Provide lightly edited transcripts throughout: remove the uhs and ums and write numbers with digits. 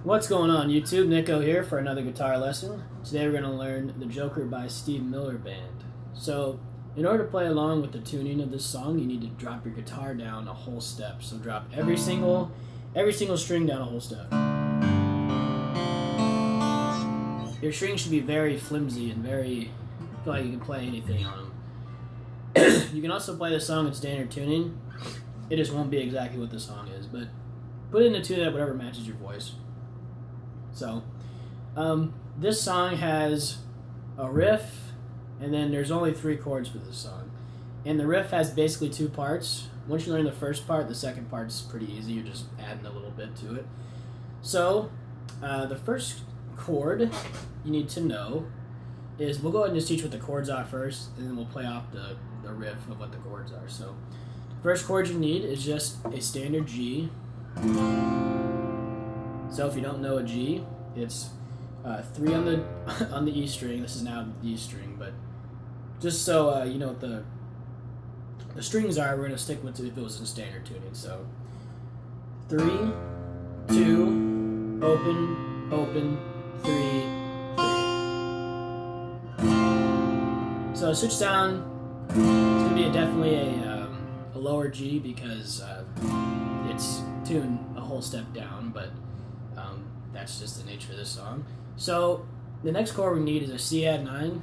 What's going on YouTube? Nico here for another guitar lesson. Today we're going to learn The Joker by Steve Miller Band. So in order to play along with the tuning of this song, you need to drop your guitar down a whole step. So drop every single string down a whole step. Your strings should be very flimsy and very, I feel like you can play anything on them. You can also play the song in standard tuning. It just won't be exactly what the song is, but put it in a tune that whatever matches your voice. So, this song has a riff, and then there's only 3 chords for this song. And the riff has basically 2 parts. Once you learn the first part, the second part's pretty easy. You're just adding a little bit to it. So, the first chord you need to know is, we'll go ahead and just teach what the chords are first, and then we'll play off the riff of what the chords are. So, first chord you need is just a standard G. So if you don't know a G, it's 3 on the E string. This is now the E string, but just so you know what the strings are, we're going to stick with it if it was in standard tuning. So 3, 2, open, open, 3, 3. So switch down. It's going to be definitely a lower G because it's tuned a whole step down, but that's just the nature of this song. So the next chord we need is a C add 9.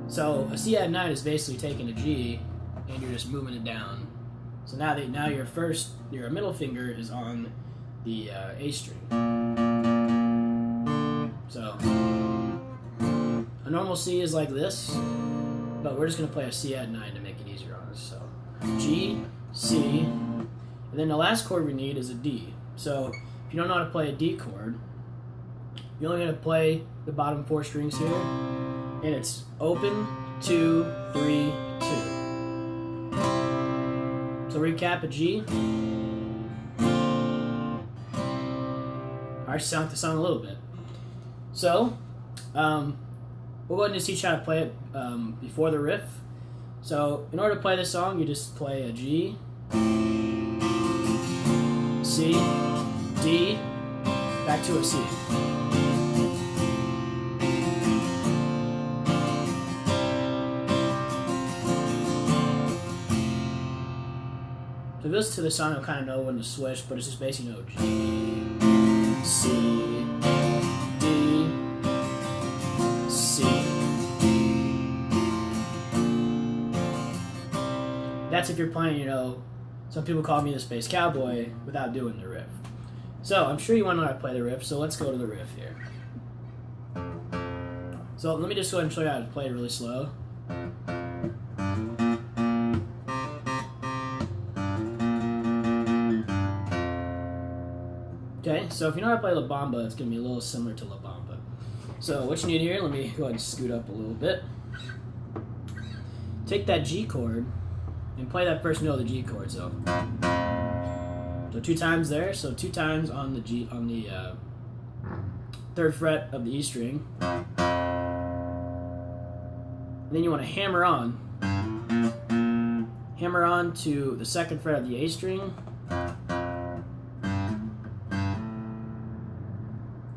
So a C add 9 is basically taking a G and you're just moving it down. So now your middle finger is on the A string. So a normal C is like this, but we're just going to play a C add 9 to make it easier on us. So G, C, and then the last chord we need is a D. So if you don't know how to play a D chord, you're only going to play the bottom 4 strings here, and it's open, 2, 3, 2. So recap a G. Alright, sound the song a little bit. So we'll go ahead and just teach you how to play it before the riff. So in order to play this song, you just play a G, C, D, back to a C. So if you listen to the song, you'll kind of know when to switch, but it's just basically G, C, D, C. That's if you're playing, some people call me the Space Cowboy without doing the riff. So I'm sure you want to know how to play the riff, so let's go to the riff here. So let me just go ahead and show you how to play it really slow. Okay, so if you know how to play La Bamba, it's going to be a little similar to La Bamba. So what you need here, let me go ahead and scoot up a little bit. Take that G chord and play that first note of the G chord. So 2 times there. So 2 times on the G, on the 3rd fret of the E string. And then you want to hammer on to the 2nd fret of the A string.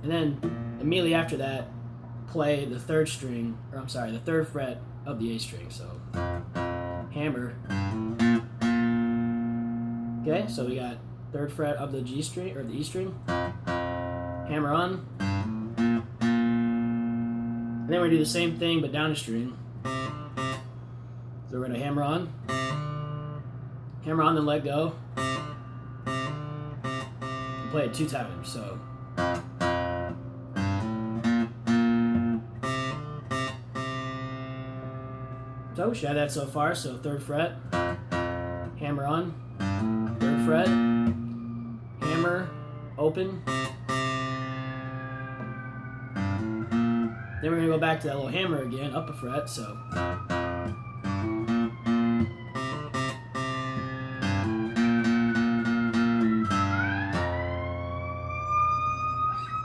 And then immediately after that, play the 3rd fret of the A string. So hammer. Okay, so we got 3rd fret of the G string or the E string. Hammer on. And then we're gonna do the same thing but down a string. So we're gonna hammer on, then let go, and play it 2 times. So we should have that so far. So 3rd fret, hammer on, 3rd fret, hammer, open. Then we're going to go back to that little hammer again, up a fret. So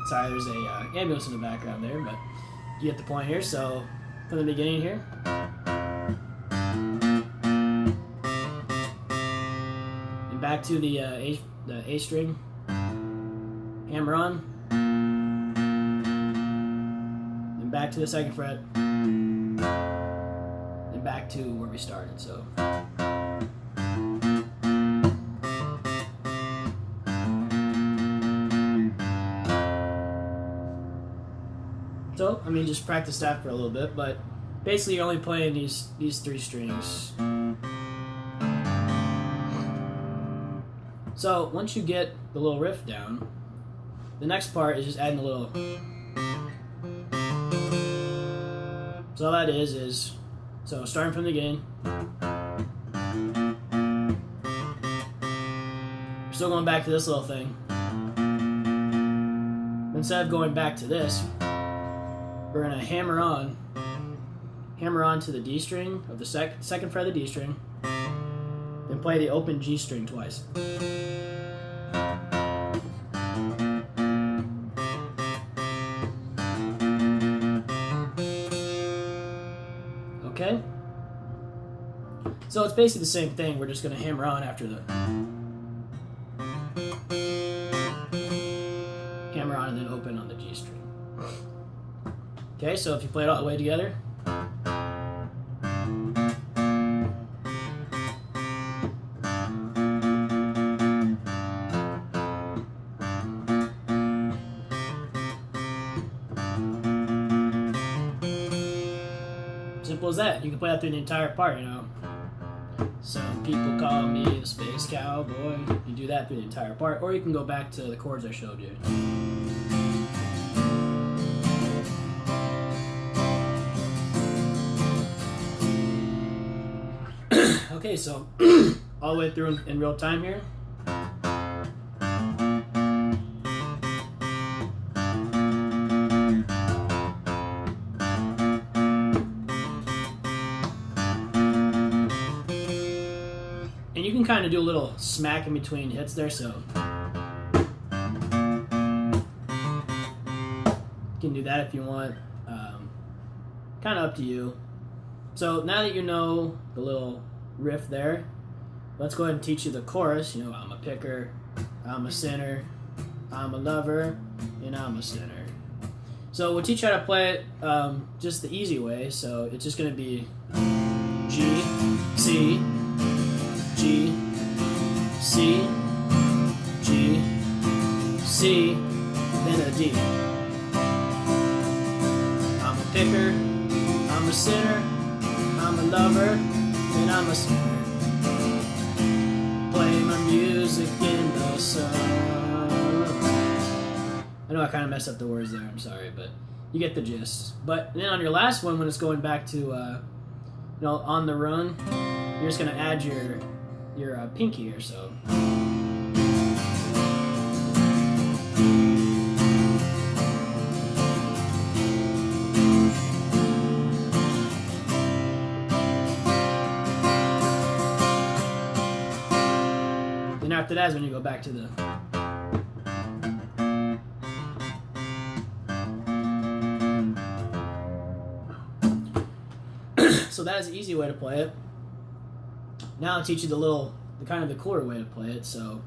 sorry, there's a ambulance in the background there, but you get the point here. So from the beginning here. Back to the A string. hammer on, then back to the second fret, then back to where we started. So, I mean, just practice that for a little bit, but basically you're only playing these three strings. So, once you get the little riff down, the next part is just adding a little. So all that is, so starting from the beginning. We're still going back to this little thing. Instead of going back to this, we're gonna hammer on to the D string of the second fret of the D string, then play the open G string twice. Okay? So it's basically the same thing, we're just gonna hammer on after the hammer on and then open on the G string. Okay, so if you play it all the way together. Simple as that. You can play that through the entire part, you know. Some people call me the space cowboy. You do that through the entire part, or you can go back to the chords I showed you. Okay, so all the way through in real time here. And you can kind of do a little smack in between hits there, so you can do that if you want. Kind of up to you. So now that you know the little riff there, let's go ahead and teach you the chorus. You know, I'm a picker, I'm a sinner, I'm a lover, and I'm a sinner. So we'll teach you how to play it just the easy way. So it's just going to be G, C, G, C, G, C, then a D. I'm a picker, I'm a sinner, I'm a lover, and I'm a sinner. Play my music in the sun. I know I kind of messed up the words there, I'm sorry, but you get the gist. But then on your last one, when it's going back to, you know, on the run, you're just going to add your pinky here, so. And after that is when you go back to the. So that is the easy way to play it. Now I'll teach you the kind of the cooler way to play it. So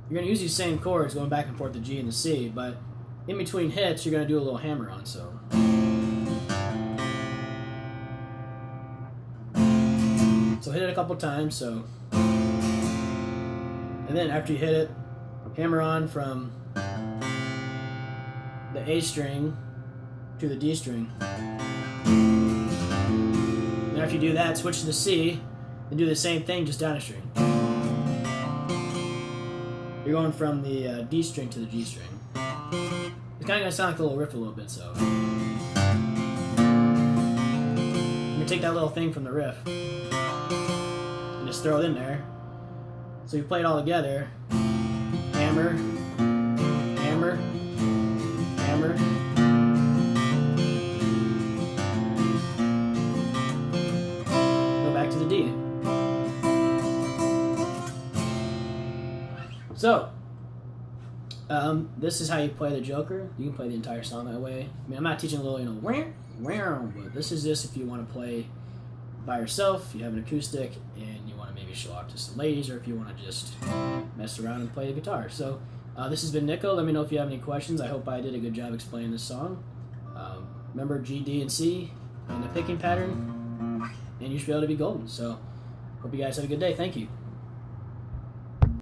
you're going to use these same chords going back and forth, the G and the C, but in between hits you're going to do a little hammer on. So hit it a couple times. So, and then after you hit it, hammer on from the A string to the D string. And after you do that, switch to the C and do the same thing, just down a string. You're going from the D string to the G string. It's kind of going to sound like a little riff a little bit, so. I'm going to take that little thing from the riff and just throw it in there. So you play it all together. Hammer, hammer, hammer. Go back to the D. So, this is how you play the Joker. You can play the entire song that way. I mean, I'm not teaching a little, you know, but this is just if you want to play by yourself, you have an acoustic, and you want to maybe show off to some ladies, or if you want to just mess around and play the guitar. So, This has been Nico. Let me know if you have any questions. I hope I did a good job explaining this song. Remember G, D, and C in the picking pattern, and you should be able to be golden. So, hope you guys have a good day. Thank you.